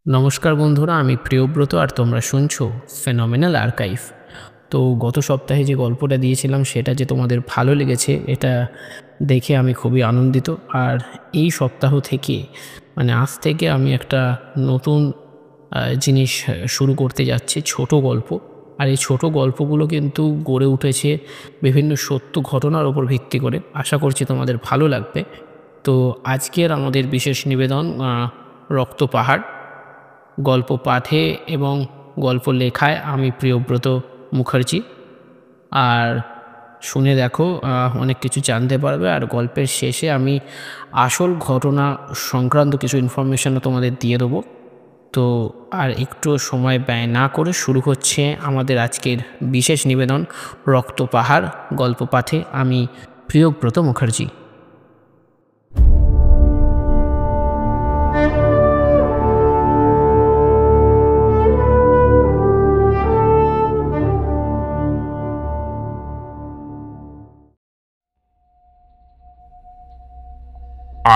নমস্কার বন্ধুরা, আমি প্রিয়ব্রত আর তোমরা শুনছো ফেনোমেনাল আর্কাইভ। তো গত সপ্তাহে যে গল্পটা দিয়েছিলাম সেটা যে তোমাদের ভালো লেগেছে এটা দেখে আমি খুবই আনন্দিত। আর এই সপ্তাহ থেকে আজ থেকে আমি একটা নতুন জিনিস শুরু করতে যাচ্ছি, ছোট গল্প। আর এই ছোট গল্পগুলো কিন্তু গড়ে উঠেছে বিভিন্ন সত্য ঘটনার ওপর ভিত্তি করে। আশা করছি তোমাদের ভালো লাগবে। তো আজকের আমাদের বিশেষ নিবেদন রক্ত পাহাড়। গল্প পাঠে এবং গল্প লেখায় আমি প্রিয়ব্রত মুখার্জি। আর শুনে দেখো, অনেক কিছু জানতে পারবে। আর গল্পের শেষে আমি আসল ঘটনা সংক্রান্ত কিছু ইনফরমেশনও তোমাদের দিয়ে দেবো। তো আর একটু সময় ব্যয় না করে শুরু হচ্ছে আমাদের আজকের বিশেষ নিবেদন রক্ত পাহাড় গল্প পাঠে আমি প্রিয়ব্রত মুখার্জি।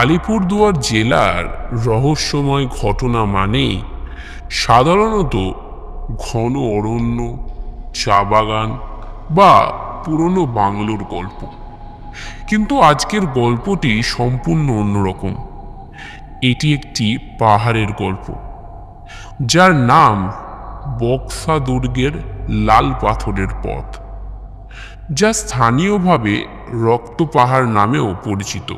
আলিপুরদুয়ার জেলার রহস্যময় ঘটনা মানেই সাধারণত ঘন অরণ্য, চা বাগান বা পুরনো বাংলোর গল্প। কিন্তু আজকের গল্পটি সম্পূর্ণ অন্যরকম। এটি একটি পাহাড়ের গল্প, যার নাম বক্সা দুর্গের লাল পাথরের পথ, যা স্থানীয়ভাবে রক্ত পাহাড় নামেও পরিচিত।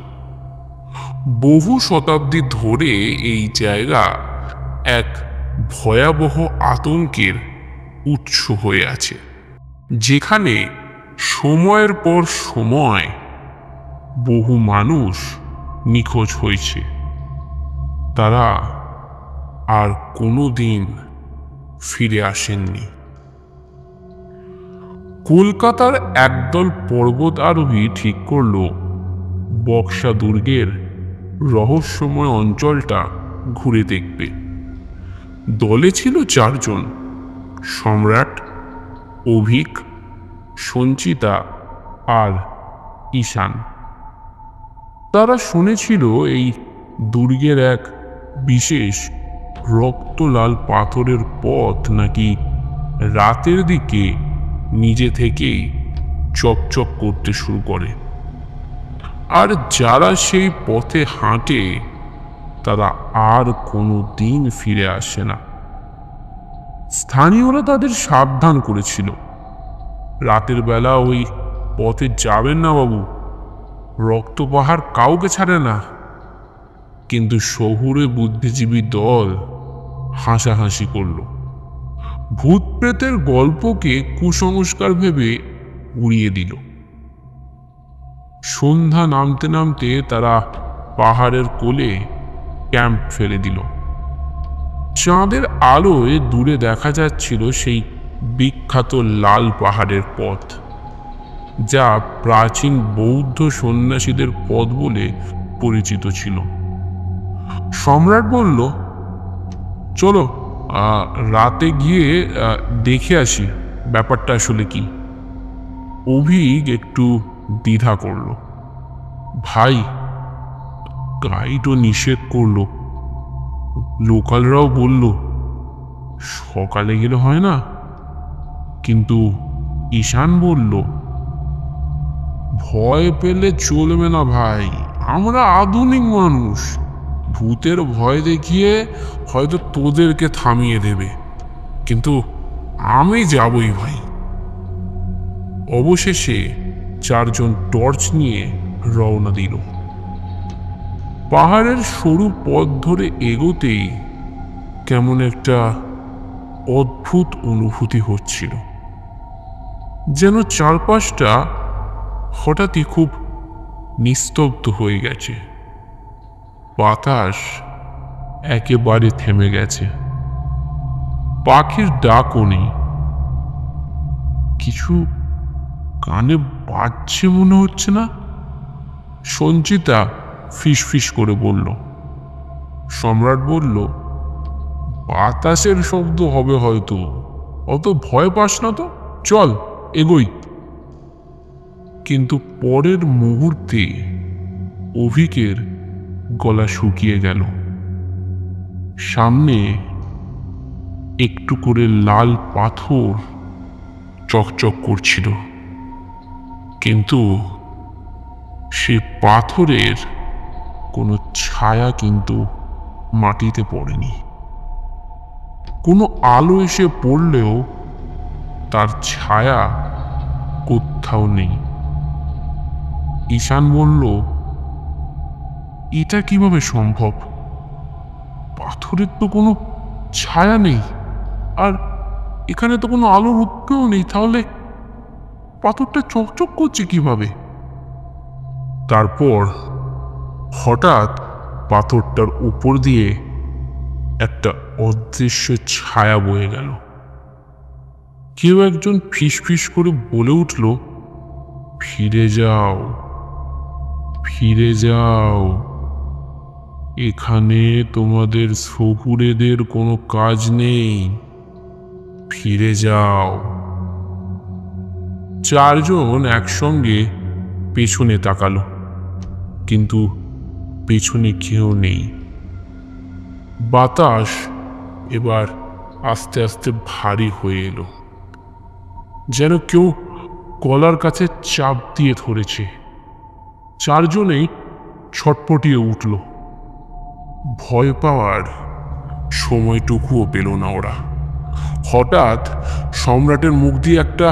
বহু শতাব্দী ধরে এই জায়গা এক ভয়াবহ আতঙ্কের উৎস হয়ে আছে, যেখানে সময়ের পর সময় বহু মানুষ নিখোঁজ হয়েছে। তারা আর কোনোদিন ফিরে আসেননি। কলকাতার একদল পর্বত আরোহী ঠিক করল বক্সা দুর্গের রহস্যময় অঞ্চলটা ঘুরে দেখবে। দলে ছিল 4 জন: সম্রাট, অভিক, সঞ্চিতা আর ঈশান। তারা শুনেছিল এই দুর্গের এক বিশেষ রক্তলাল পাথরের পথ নাকি রাতের দিকে নিজে থেকেই চকচক করতে শুরু করে, আর যারা সেই পথে হাঁটে তারা আর কোনো দিন ফিরে আসে না। স্থানীয়রা তাদের সাবধান করেছিল, রাতের বেলা ওই পথে যাবেন না বাবু, রক্ত পাহাড় কাউকে ছাড়ে না। কিন্তু শহুরে বুদ্ধিজীবী দল হাসাহাসি করল, ভূত প্রেতের গল্পকে কুসংস্কার ভেবে উড়িয়ে দিল। সন্ধ্যা নামতে নামতে তারা পাহাড়ের কোলে ক্যাম্প ফেলে দিল। চাঁদের আলোয় দূরে দেখা যাচ্ছিল সেই বিখ্যাত লাল পাহাড়ের পথ, যা প্রাচীন বৌদ্ধ সন্ন্যাসীদের পথ বলে পরিচিত ছিল। সম্রাট বলল, চলো রাতে গিয়ে দেখে আসি ব্যাপারটা আসলে কি। অভিক একটু দ্বিধা করল, ভাই, গাইডও নিষেধ করলো, লোকালরাও বলল সকালে গেলে হয় না। কিন্তু ঈশান বলল, ভয় পেলে চলবে না ভাই, আমরা আধুনিক মানুষ, ভূতের ভয় দেখিয়ে হয়তো তোদেরকে থামিয়ে দেবে, কিন্তু আমি যাবই ভাই। অবশেষে 4 জন টর্চ নিয়ে রওনা দিল। পাহাড়ের সরু পথ ধরে এগোতেই কেমন একটা অদ্ভুত অনুভূতি হচ্ছিল, যেন চারপাশটা হঠাৎই খুব নিস্তব্ধ হয়ে গেছে। বাতাস একেবারে থেমে গেছে, পাখির ডাকও নেই। কিছু কানে বাজছে মনে হচ্ছে না? সঞ্চিতা ফিসফিস করে বলল। সম্রাট বলল, বাতাসের শব্দ হবে হয়তো, অত ভয় পাস না তো, চল এগোই। কিন্তু পরের মুহূর্তে অভিকের গলা শুকিয়ে গেল। সামনে একটু করে লাল পাথর চকচক করছিল, কিন্তু সে পাথরের কোনো ছায়া কিন্তু মাটিতে পড়েনি। কোনো আলো এসে পড়লেও তার ছায়া কোথাও নেই। ঈশান বলল, এটা কিভাবে সম্ভব? পাথরের তো কোনো ছায়া নেই, আর এখানে তো কোনো আলোর উৎসও নেই, তাহলে পাথরটা চকচক করছে কিভাবে? তারপর হঠাৎ পাথরটার উপর দিয়ে একটা অদৃশ্য ছায়া বয়ে গেল। কেউ একজন ফিসফিস করে বলে উঠল, ফিরে যাও, ফিরে যাও, এখানে তোমাদের শহুরেদের কোনো কাজ নেই, ফিরে যাও। চারজন একসঙ্গে পেছনে তাকালো, কিন্তু পেছনে কেউ নেই। বাতাস এবার আস্তে আস্তে ভারী হয়ে এলো, যেন কেউ গলার কাছে চাপ দিয়ে ধরেছে। চারজনেই ছটপটিয়ে উঠল। ভয় পাওয়ার সময়টুকুও পেল না ওরা। হঠাৎ সম্রাটের মুখ দিয়ে একটা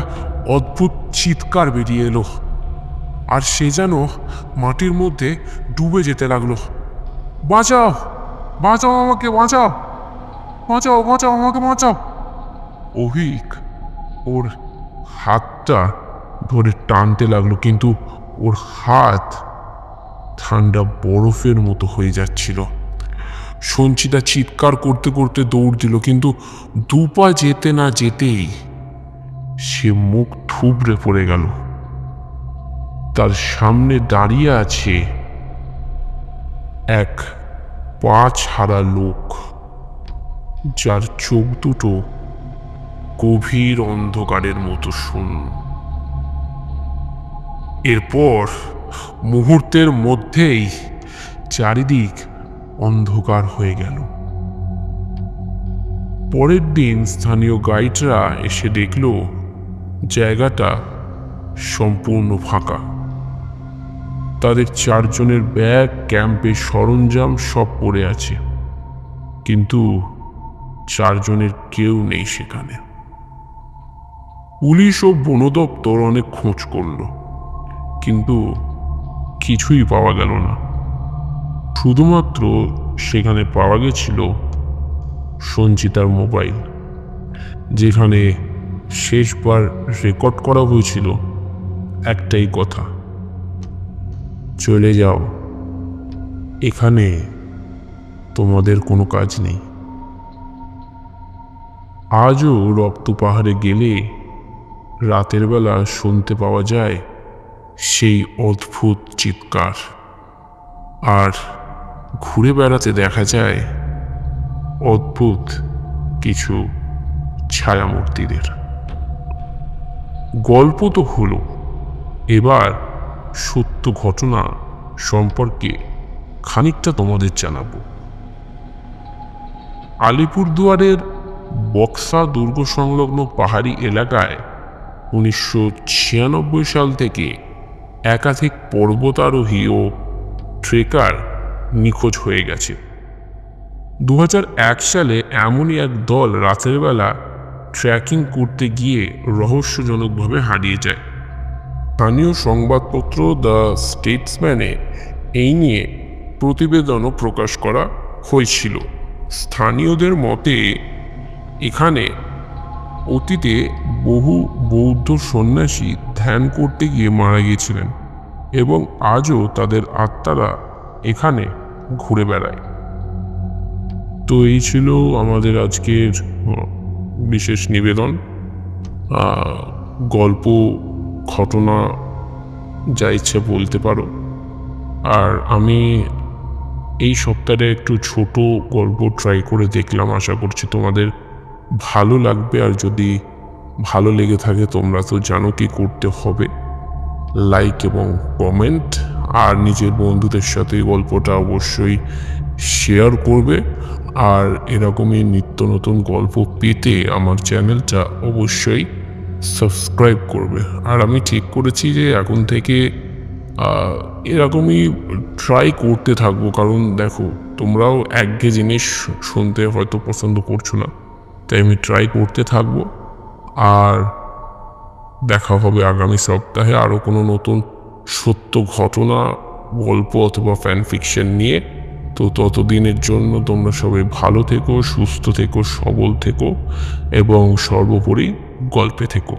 অদ্ভুত চিৎকার বেরিয়ে এলো, আর সে যেন মাটির মধ্যে ডুবে যেতে লাগলো। বাঁচাও, বাঁচাও আমাকে, বাঁচাও, বাঁচাও, বাঁচাও আমাকে, বাঁচাও। অভিক ওর হাতটা ধরে টানতে লাগলো, কিন্তু ওর হাত ঠান্ডা বরফের মতো হয়ে যাচ্ছিল। সঞ্চিতা চিৎকার করতে করতে দৌড় দিল, কিন্তু দুপা যেতে না যেতেই সে মুখ থুবড়ে পড়ে গেল। তার সামনে দাঁড়িয়ে আছে এক পা ছাড়া লোক, যার চোখ দুটো গভীর অন্ধকারের মতো শূন্য। এরপর মুহূর্তের মধ্যেই চারিদিক অন্ধকার হয়ে গেল। পরের দিন স্থানীয় গাইডরা এসে দেখল জায়গাটা সম্পূর্ণ ফাঁকা। তাদের চারজনের ব্যাগ, ক্যাম্পের সরঞ্জাম সব পড়ে আছে, কিন্তু চারজনের কেউ নেই সেখানে। পুলিশ ও বন দপ্তর অনেক খোঁজ করল, কিন্তু কিছুই পাওয়া গেল না। শুধুমাত্র সেখানে পাওয়া গেছিল সঞ্চিতার মোবাইল, যেখানে শেষবার রেকর্ড করা হয়েছিল একটাই কথা, চলে যাও, এখানে তোমাদের কোনো কাজ নেই। আজও রক্ত পাহাড়ে গেলে রাতের বেলা শুনতে পাওয়া যায় সেই অদ্ভুত চিৎকার, আর ঘুরে বেড়াতে দেখা যায় অদ্ভুত কিছু ছায়ামূর্তিদের। গল্প তো হলো, এবার সত্য ঘটনা সম্পর্কে খানিকটা তোমাদের জানাবো। আলিপুরদুয়ারের বক্সা দুর্গ সংলগ্ন পাহাড়ি এলাকায় 1996 সাল থেকে একাধিক পর্বতারোহী ও ট্রেকার নিখোঁজ হয়ে গেছে। 2001 সালে এমনই এক দল রাতের বেলা ট্রেকিং করতে গিয়ে রহস্যজনকভাবে হারিয়ে যায়। স্থানীয় সংবাদপত্র দ্য স্টেটসম্যানে এই নিয়ে প্রতিবেদনও প্রকাশ করা হয়েছিল। স্থানীয়দের মতে এখানে অতীতে বহু বৌদ্ধ সন্ন্যাসী ধ্যান করতে গিয়ে মারা গিয়েছিলেন, এবং আজও তাদের আত্মারা এখানে ঘুরে বেড়ায়। তো এই ছিল আমাদের আজকের বিশেষ নিবেদন। গল্প, ঘটনা যা ইচ্ছে বলতে পারো। আর আমি এই সপ্তাহে একটু ছোট গল্প ট্রাই করে দেখলাম, আশা করছি তোমাদের ভালো লাগবে। আর যদি ভালো লেগে থাকে তোমরা তো জানো কি করতে হবে, লাইক এবং কমেন্ট, আর নিজের বন্ধুদের সাথে গল্পটা অবশ্যই শেয়ার করবে। আর এরকমই নিত্য নতুন গল্প পেতে আমার চ্যানেলটা অবশ্যই সাবস্ক্রাইব করবে। আর আমি ঠিক করেছি যে এখন থেকে এরকমই ট্রাই করতে থাকবো, কারণ দেখো তোমরাও একঘেয়ে জিনিস শুনতে হয়তো পছন্দ করছো না, তাই আমি ট্রাই করতে থাকবো। আর দেখা হবে আগামী সপ্তাহে আরও কোনো নতুন সত্য ঘটনা, গল্প অথবা ফ্যান ফিকশন নিয়ে। তো ততদিনের জন্য তোমরা সবাই ভালো থেকো, সুস্থ থেকো, সবল থেকো এবং সর্বোপরি গল্পে থেকো।